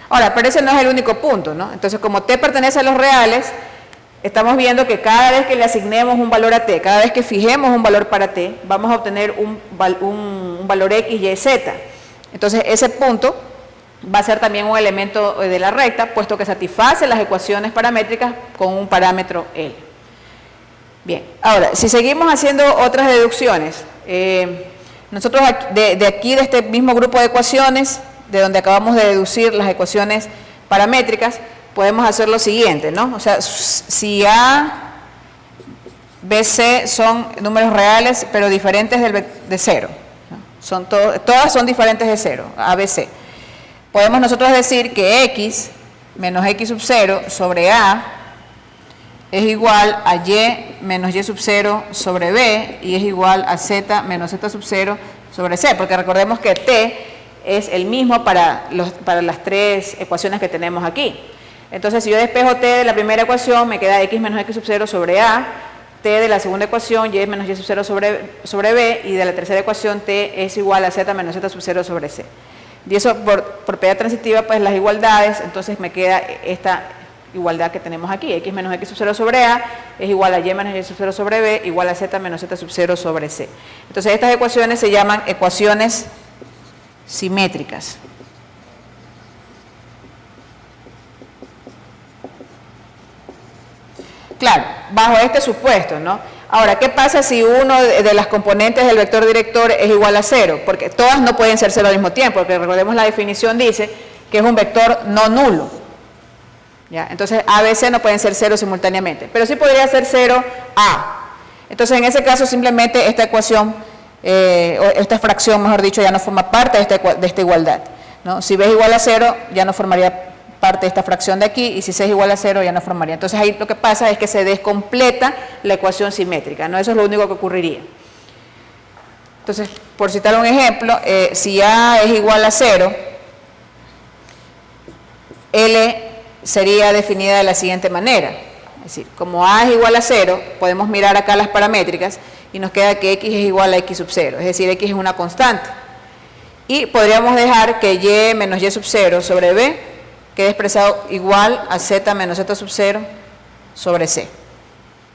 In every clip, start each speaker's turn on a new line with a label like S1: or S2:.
S1: Ahora, pero ese no es el único punto, ¿no? Entonces, como t pertenece a los reales, estamos viendo que cada vez que le asignemos un valor a t, cada vez que fijemos un valor para t, vamos a obtener un valor x, y, z. Entonces, ese punto va a ser también un elemento de la recta, puesto que satisface las ecuaciones paramétricas con un parámetro L. Bien, ahora, si seguimos haciendo otras deducciones, nosotros de aquí, de este mismo grupo de ecuaciones, de donde acabamos de deducir las ecuaciones paramétricas, podemos hacer lo siguiente, ¿no? O sea, si A, B, C son números reales, pero diferentes de 0, ¿no? Todas son diferentes de 0, A, B, C. Podemos nosotros decir que X menos X sub 0 sobre A es igual a Y menos Y sub 0 sobre B, y es igual a Z menos Z sub 0 sobre C, porque recordemos que T es el mismo para las tres ecuaciones que tenemos aquí. Entonces, si yo despejo T de la primera ecuación, me queda X menos X sub 0 sobre A, T de la segunda ecuación, Y menos Y sub 0 sobre B, y de la tercera ecuación, T es igual a Z menos Z sub 0 sobre C. Y eso, por propiedad transitiva, pues las igualdades, entonces me queda esta igualdad que tenemos aquí, X menos X sub 0 sobre A es igual a Y menos Y sub 0 sobre B, igual a Z menos Z sub 0 sobre C. Entonces, estas ecuaciones se llaman ecuaciones simétricas. Claro, bajo este supuesto, ¿no? Ahora, ¿qué pasa si uno de las componentes del vector director es igual a 0? Porque todas no pueden ser 0 al mismo tiempo, porque recordemos la definición dice que es un vector no nulo. ¿Ya? Entonces, A, B, C no pueden ser 0 simultáneamente, pero sí podría ser 0, A. Entonces, en ese caso, simplemente esta ecuación, esta fracción, mejor dicho, ya no forma parte de esta igualdad, ¿no? Si B es igual a 0, ya no formaría parte de esta fracción de aquí, y si C es igual a 0, ya no formaría. Entonces, ahí lo que pasa es que se descompleta la ecuación simétrica, ¿no? Eso es lo único que ocurriría. Entonces, por citar un ejemplo, si A es igual a 0, L sería definida de la siguiente manera. Es decir, como A es igual a 0, podemos mirar acá las paramétricas y nos queda que X es igual a X sub 0, es decir, X es una constante. Y podríamos dejar que Y menos Y sub 0 sobre B quede expresado igual a Z menos Z sub 0 sobre C.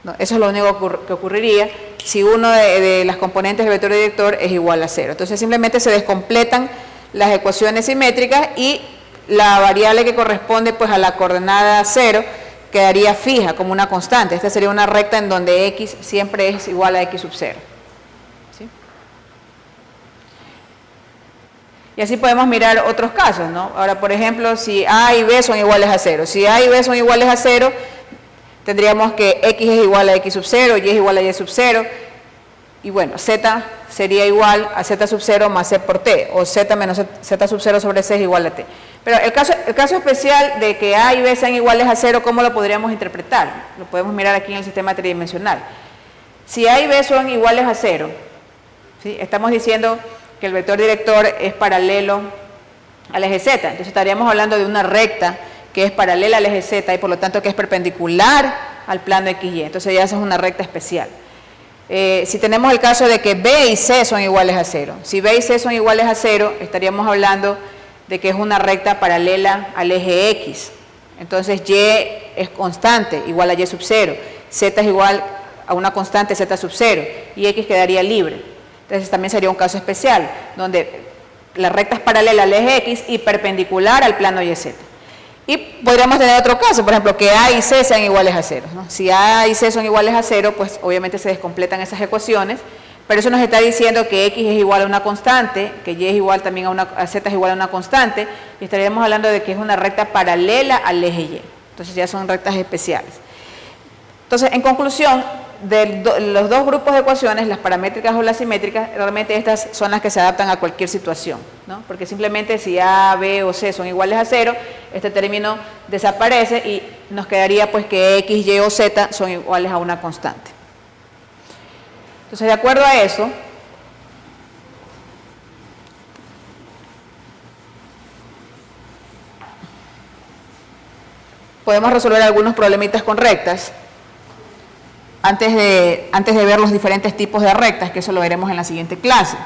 S1: ¿No? Eso es lo único que ocurriría si uno de las componentes del vector director es igual a 0. Entonces, simplemente se descompletan las ecuaciones simétricas y la variable que corresponde pues a la coordenada 0 quedaría fija como una constante. Esta sería una recta en donde X siempre es igual a X sub 0. ¿Sí? Y así podemos mirar otros casos, ¿no? Ahora, por ejemplo, si A y B son iguales a 0. Si A y B son iguales a 0, tendríamos que X es igual a X sub 0, Y es igual a Y sub 0, y bueno, Z sería igual a Z sub 0 más C por T, o Z menos Z sub 0 sobre C es igual a T. Pero el caso especial de que A y B sean iguales a 0, ¿cómo lo podríamos interpretar? Lo podemos mirar aquí en el sistema tridimensional. Si A y B son iguales a 0, ¿sí? Estamos diciendo que el vector director es paralelo al eje Z, entonces estaríamos hablando de una recta que es paralela al eje Z y por lo tanto que es perpendicular al plano XY, entonces ya esa es una recta especial. Si tenemos el caso de que B y C son iguales a 0, si B y C son iguales a 0, estaríamos hablando de que es una recta paralela al eje X, entonces Y es constante, igual a Y sub 0, Z es igual a una constante Z sub 0, y X quedaría libre. Entonces también sería un caso especial, donde la recta es paralela al eje X y perpendicular al plano YZ. Y podríamos tener otro caso, por ejemplo, que A y C sean iguales a 0, ¿no? Si A y C son iguales a 0, pues obviamente se descompletan esas ecuaciones, pero eso nos está diciendo que X es igual a una constante, que Y es igual también a Z es igual a una constante, y estaríamos hablando de que es una recta paralela al eje Y. Entonces ya son rectas especiales. Entonces, en conclusión, de los dos grupos de ecuaciones, las paramétricas o las simétricas, realmente estas son las que se adaptan a cualquier situación, ¿no? Porque simplemente si A, B o C son iguales a 0, este término desaparece y nos quedaría pues que X, Y o Z son iguales a una constante. Entonces, de acuerdo a eso, podemos resolver algunos problemitas con rectas. Antes de ver los diferentes tipos de rectas, que eso lo veremos en la siguiente clase.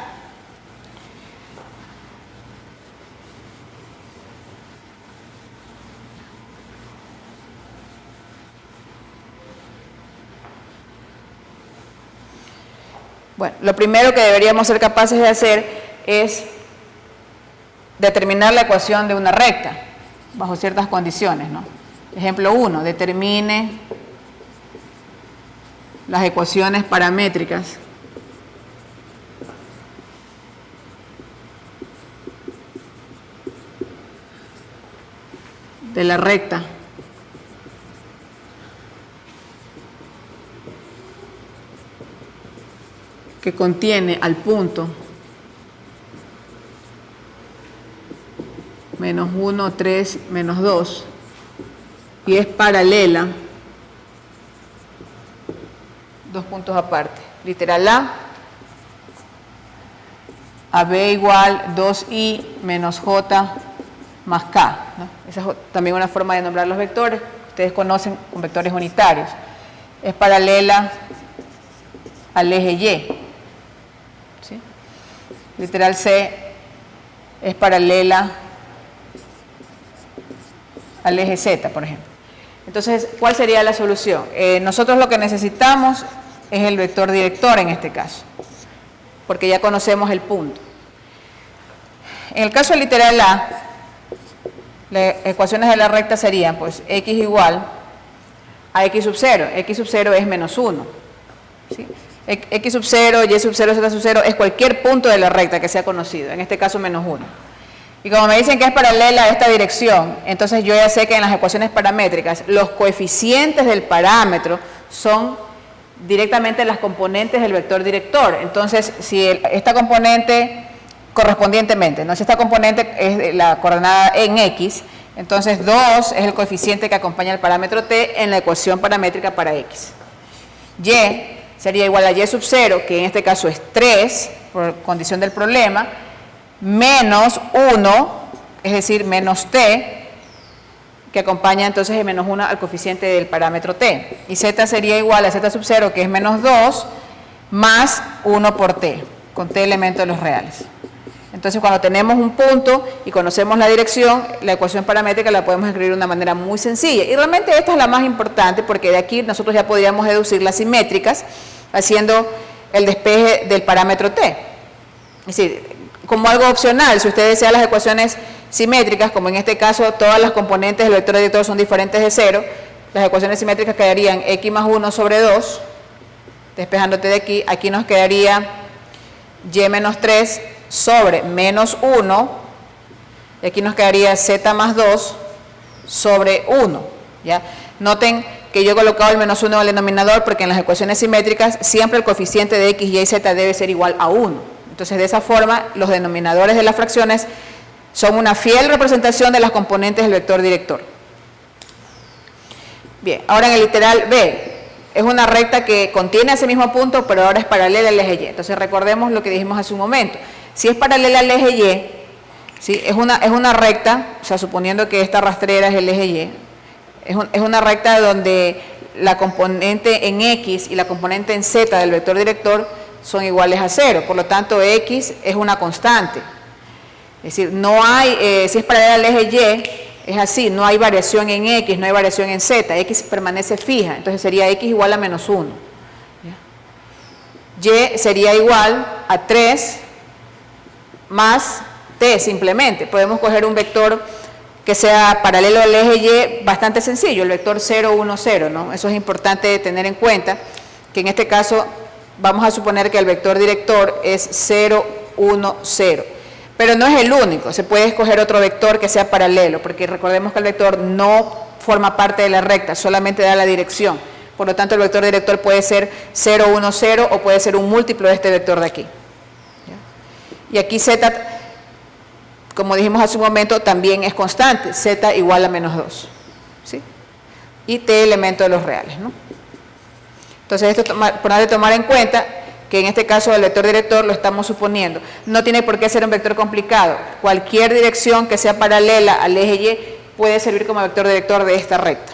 S1: Bueno, lo primero que deberíamos ser capaces de hacer es determinar la ecuación de una recta, bajo ciertas condiciones, ¿no? Ejemplo 1, determine las ecuaciones paramétricas de la recta que contiene al punto menos 1, 3, menos 2 y es paralela, dos puntos aparte, literal a B igual 2i menos j más k, ¿no? Esa es también una forma de nombrar los vectores, ustedes conocen con vectores unitarios, es paralela al eje y, ¿sí? Literal C es paralela al eje Z, por ejemplo. Entonces, ¿cuál sería la solución? Nosotros lo que necesitamos es el vector director en este caso, porque ya conocemos el punto. En el caso literal A, las ecuaciones de la recta serían, pues, x igual a x sub 0. X sub 0 es menos 1. ¿Sí? X sub 0, y sub 0, z sub 0 es cualquier punto de la recta que sea conocido, en este caso menos 1. Y como me dicen que es paralela a esta dirección, entonces yo ya sé que en las ecuaciones paramétricas los coeficientes del parámetro son directamente las componentes del vector director. Entonces, si esta componente correspondientemente, ¿no? Si esta componente es la coordenada en x, entonces 2 es el coeficiente que acompaña al parámetro t en la ecuación paramétrica para x. Y sería igual a y sub 0, que en este caso es 3, por condición del problema, menos 1, es decir, menos t, que acompaña entonces el menos 1 al coeficiente del parámetro t. Y z sería igual a z sub 0, que es menos 2, más 1 por t, con t elementos de los reales. Entonces, cuando tenemos un punto y conocemos la dirección, la ecuación paramétrica la podemos escribir de una manera muy sencilla. Y realmente esta es la más importante, porque de aquí nosotros ya podríamos deducir las simétricas haciendo el despeje del parámetro t. Es decir, como algo opcional, si usted desea las ecuaciones simétricas, como en este caso todas las componentes del vector director son diferentes de 0, las ecuaciones simétricas quedarían x más 1 sobre 2, despejándote de aquí nos quedaría y menos 3 sobre menos 1, y aquí nos quedaría z más 2 sobre 1, ¿ya? Noten que yo he colocado el menos 1 en el denominador porque en las ecuaciones simétricas siempre el coeficiente de x, y, z debe ser igual a 1. Entonces, de esa forma, los denominadores de las fracciones son una fiel representación de las componentes del vector director. Bien, ahora en el literal B, es una recta que contiene ese mismo punto, pero ahora es paralela al eje Y. Entonces, recordemos lo que dijimos hace un momento. Si es paralela al eje Y, ¿sí? es una recta, o sea, suponiendo que esta rastrera es el eje Y, es una recta donde la componente en X y la componente en Z del vector director son iguales a 0, por lo tanto X es una constante. Es decir, no hay, si es paralela al eje Y, es así, no hay variación en X, no hay variación en Z, X permanece fija, entonces sería X igual a menos 1. Y sería igual a 3 más T simplemente. Podemos coger un vector que sea paralelo al eje Y bastante sencillo, el vector 0, 1, 0, ¿no? Eso es importante tener en cuenta, que en este caso vamos a suponer que el vector director es 0, 1, 0. Pero no es el único, se puede escoger otro vector que sea paralelo, porque recordemos que el vector no forma parte de la recta, solamente da la dirección. Por lo tanto, el vector director puede ser 0, 1, 0 o puede ser un múltiplo de este vector de aquí. ¿Ya? Y aquí z, como dijimos hace un momento, también es constante, z igual a menos 2. ¿Sí? Y t elemento de los reales, ¿no? Entonces, esto es importante tomar en cuenta que en este caso el vector director lo estamos suponiendo. No tiene por qué ser un vector complicado. Cualquier dirección que sea paralela al eje Y puede servir como vector director de esta recta.